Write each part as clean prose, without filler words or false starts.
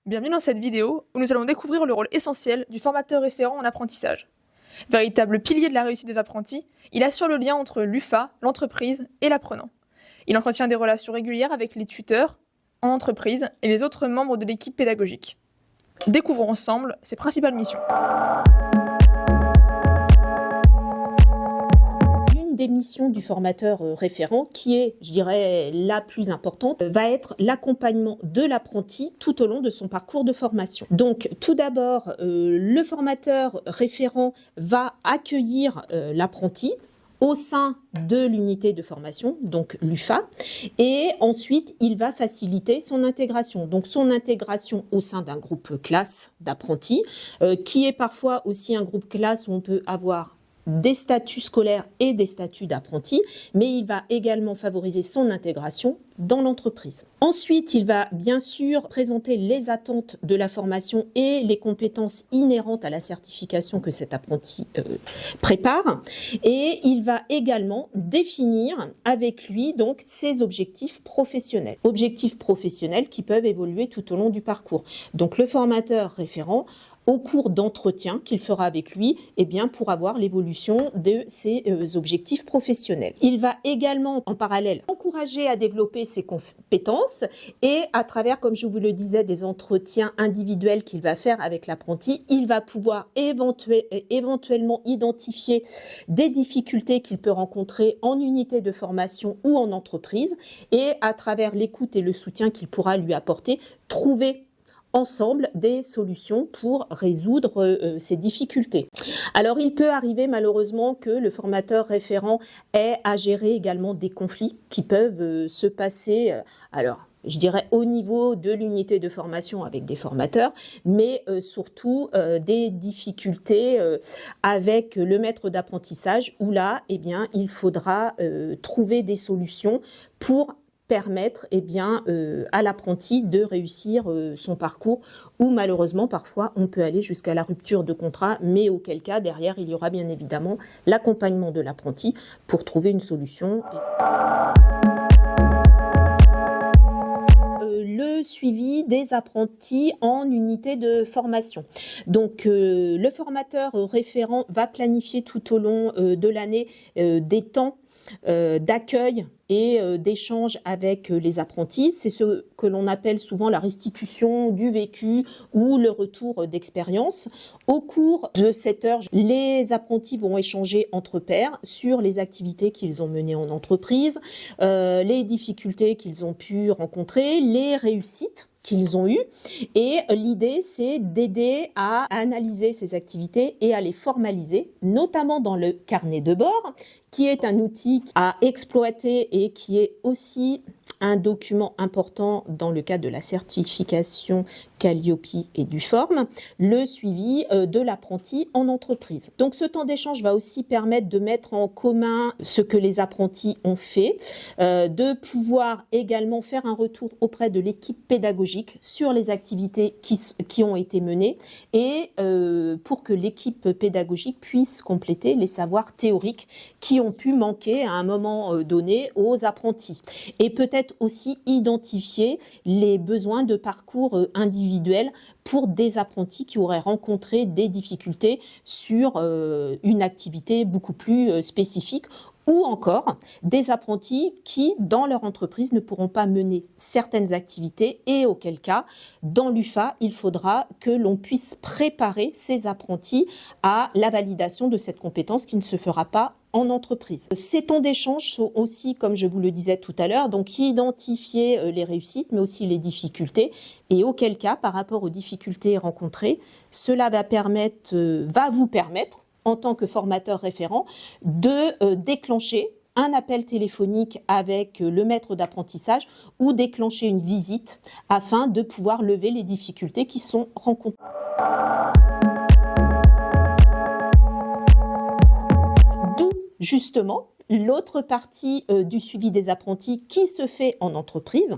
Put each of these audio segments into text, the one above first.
Bienvenue dans cette vidéo où nous allons découvrir le rôle essentiel du formateur référent en apprentissage. Véritable pilier de la réussite des apprentis, il assure le lien entre l'UFA, l'entreprise et l'apprenant. Il entretient des relations régulières avec les tuteurs en entreprise et les autres membres de l'équipe pédagogique. Découvrons ensemble ses principales missions. Des missions du formateur référent, qui est, je dirais, la plus importante, va être l'accompagnement de l'apprenti tout au long de son parcours de formation. Donc, tout d'abord, le formateur référent va accueillir l'apprenti au sein de l'unité de formation, donc l'UFA, et ensuite il va faciliter son intégration. Donc son intégration au sein d'un groupe classe d'apprentis, qui est parfois aussi un groupe classe où on peut avoir des statuts scolaires et des statuts d'apprentis, mais il va également favoriser son intégration dans l'entreprise. Ensuite, il va bien sûr présenter les attentes de la formation et les compétences inhérentes à la certification que cet apprenti prépare, et il va également définir avec lui donc ses objectifs professionnels. Objectifs professionnels qui peuvent évoluer tout au long du parcours. Donc le formateur référent, au cours d'entretien qu'il fera avec lui, pour avoir l'évolution de ses objectifs professionnels. Il va également, en parallèle, encourager à développer ses compétences et à travers, comme je vous le disais, des entretiens individuels qu'il va faire avec l'apprenti, il va pouvoir éventuellement identifier des difficultés qu'il peut rencontrer en unité de formation ou en entreprise, et à travers l'écoute et le soutien qu'il pourra lui apporter, trouver ensemble des solutions pour résoudre ces difficultés. Alors il peut arriver malheureusement que le formateur référent ait à gérer également des conflits qui peuvent se passer, je dirais au niveau de l'unité de formation avec des formateurs, mais surtout des difficultés avec le maître d'apprentissage où là, il faudra trouver des solutions pour permettre à l'apprenti de réussir son parcours, où malheureusement parfois on peut aller jusqu'à la rupture de contrat, mais auquel cas derrière il y aura bien évidemment l'accompagnement de l'apprenti pour trouver une solution. Le suivi des apprentis en unité de formation. Donc le formateur référent va planifier tout au long de l'année des temps d'accueil et d'échange avec les apprentis. C'est ce que l'on appelle souvent la restitution du vécu ou le retour d'expérience. Au cours de cette heure, les apprentis vont échanger entre pairs sur les activités qu'ils ont menées en entreprise, les difficultés qu'ils ont pu rencontrer, les réussites qu'ils ont eues, et l'idée c'est d'aider à analyser ces activités et à les formaliser, notamment dans le carnet de bord, qui est un outil à exploiter et qui est aussi un document important dans le cadre de la certification Calliope et du Form, le suivi de l'apprenti en entreprise. Donc ce temps d'échange va aussi permettre de mettre en commun ce que les apprentis ont fait, de pouvoir également faire un retour auprès de l'équipe pédagogique sur les activités qui ont été menées, et pour que l'équipe pédagogique puisse compléter les savoirs théoriques qui ont pu manquer à un moment donné aux apprentis, et peut-être aussi identifier les besoins de parcours individuels pour des apprentis qui auraient rencontré des difficultés sur une activité beaucoup plus spécifique, ou encore des apprentis qui, dans leur entreprise, ne pourront pas mener certaines activités, et auquel cas, dans l'UFA, il faudra que l'on puisse préparer ces apprentis à la validation de cette compétence qui ne se fera pas en entreprise. Ces temps d'échange sont aussi, comme je vous le disais tout à l'heure, donc identifier les réussites, mais aussi les difficultés, et auquel cas, par rapport aux difficultés rencontrées, cela va vous permettre, en tant que formateur référent, de déclencher un appel téléphonique avec le maître d'apprentissage ou déclencher une visite afin de pouvoir lever les difficultés qui sont rencontrées. D'où justement l'autre partie du suivi des apprentis qui se fait en entreprise.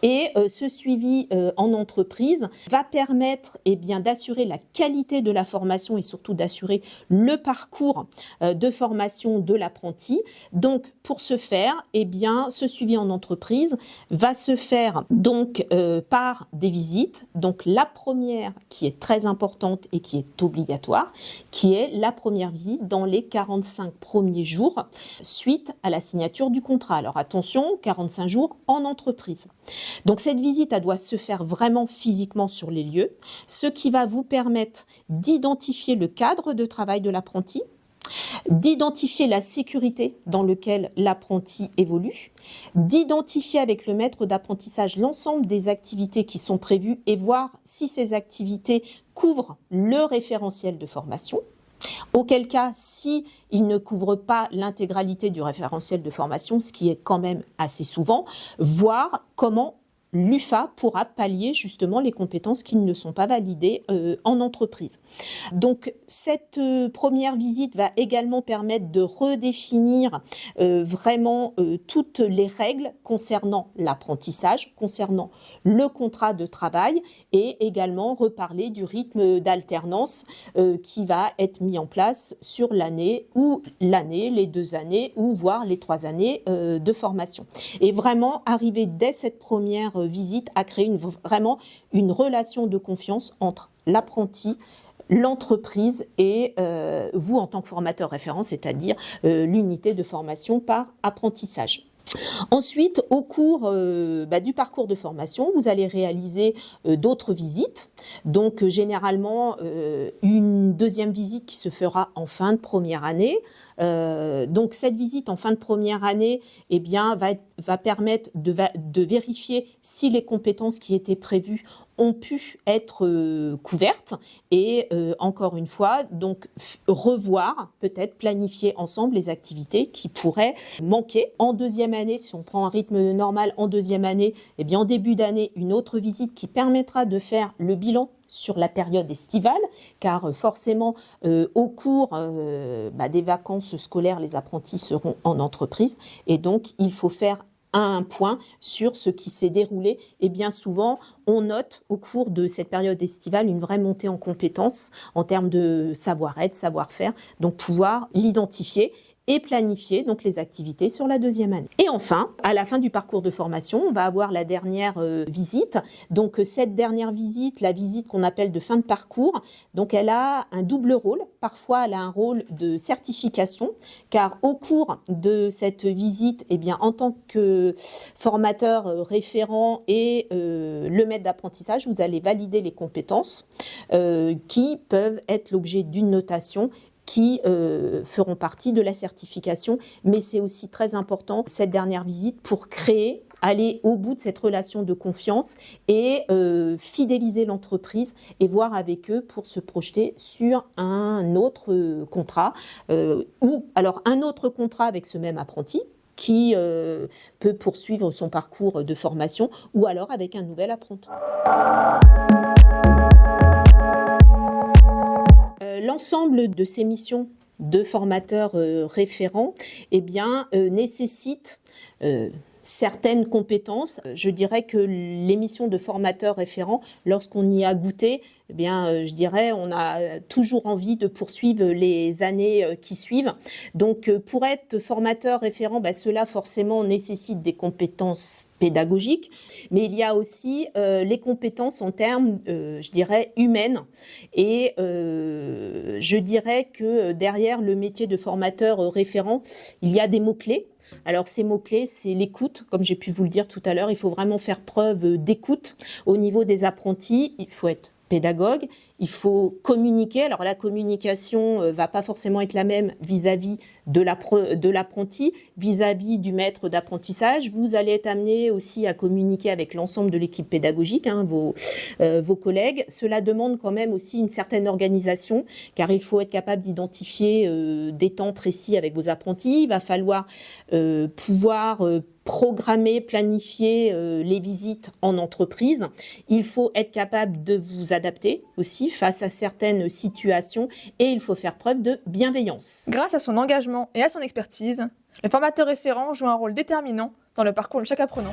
Et ce suivi en entreprise va permettre d'assurer la qualité de la formation et surtout d'assurer le parcours de formation de l'apprenti. Donc pour ce faire, ce suivi en entreprise va se faire donc par des visites. Donc la première qui est très importante et qui est obligatoire, qui est la première visite dans les 45 premiers jours suite à la signature du contrat. Alors attention, 45 jours en entreprise. Donc cette visite, elle doit se faire vraiment physiquement sur les lieux, ce qui va vous permettre d'identifier le cadre de travail de l'apprenti, d'identifier la sécurité dans laquelle l'apprenti évolue, d'identifier avec le maître d'apprentissage l'ensemble des activités qui sont prévues et voir si ces activités couvrent le référentiel de formation. Auquel cas, si il ne couvre pas l'intégralité du référentiel de formation, ce qui est quand même assez souvent, voir comment l'UFA pourra pallier justement les compétences qui ne sont pas validées en entreprise. Donc cette première visite va également permettre de redéfinir vraiment toutes les règles concernant l'apprentissage, concernant le contrat de travail et également reparler du rythme d'alternance qui va être mis en place sur l'année, les 2 années ou voire les 3 années de formation. Et vraiment arriver dès cette première visite à créer vraiment une relation de confiance entre l'apprenti, l'entreprise et vous en tant que formateur référent, c'est-à-dire l'unité de formation par apprentissage. Ensuite, au cours du parcours de formation, vous allez réaliser d'autres visites. Donc, généralement, une deuxième visite qui se fera en fin de première année. Donc, cette visite en fin de première année va permettre de vérifier si les compétences qui étaient prévues ont pu être couvertes et encore une fois, donc revoir, peut-être planifier ensemble les activités qui pourraient manquer. En deuxième année, si on prend un rythme normal en deuxième année, en début d'année, une autre visite qui permettra de faire le bilan sur la période estivale, car forcément, au cours des vacances scolaires, les apprentis seront en entreprise et donc il faut faire un point sur ce qui s'est déroulé et bien souvent on note au cours de cette période estivale une vraie montée en compétences en termes de savoir-être, savoir-faire, donc pouvoir l'identifier et planifier donc les activités sur la deuxième année. Et enfin, à la fin du parcours de formation, on va avoir la dernière visite. Donc cette dernière visite, la visite qu'on appelle de fin de parcours, donc elle a un double rôle. Parfois, elle a un rôle de certification, car au cours de cette visite, en tant que formateur référent et le maître d'apprentissage, vous allez valider les compétences qui peuvent être l'objet d'une notation qui feront partie de la certification. Mais c'est aussi très important, cette dernière visite, pour aller au bout de cette relation de confiance et fidéliser l'entreprise et voir avec eux pour se projeter sur un autre contrat ou alors un autre contrat avec ce même apprenti qui peut poursuivre son parcours de formation ou alors avec un nouvel apprenti. L'ensemble de ces missions de formateurs référents nécessitent certaines compétences. Je dirais que les missions de formateur référent, lorsqu'on y a goûté, je dirais on a toujours envie de poursuivre les années qui suivent. Donc pour être formateur référent, cela forcément nécessite des compétences pédagogiques, mais il y a aussi les compétences en termes, humaines. Et je dirais que derrière le métier de formateur référent, il y a des mots-clés. Alors ces mots-clés, c'est l'écoute, comme j'ai pu vous le dire tout à l'heure, il faut vraiment faire preuve d'écoute au niveau des apprentis, il faut être pédagogue, il faut communiquer. Alors la communication va pas forcément être la même vis-à-vis de l'apprenti, vis-à-vis du maître d'apprentissage. Vous allez être amené aussi à communiquer avec l'ensemble de l'équipe pédagogique, vos collègues. Cela demande quand même aussi une certaine organisation, car il faut être capable d'identifier des temps précis avec vos apprentis. Il va falloir pouvoir programmer, planifier les visites en entreprise. Il faut être capable de vous adapter aussi face à certaines situations et il faut faire preuve de bienveillance. Grâce à son engagement et à son expertise, le formateur référent joue un rôle déterminant dans le parcours de chaque apprenant.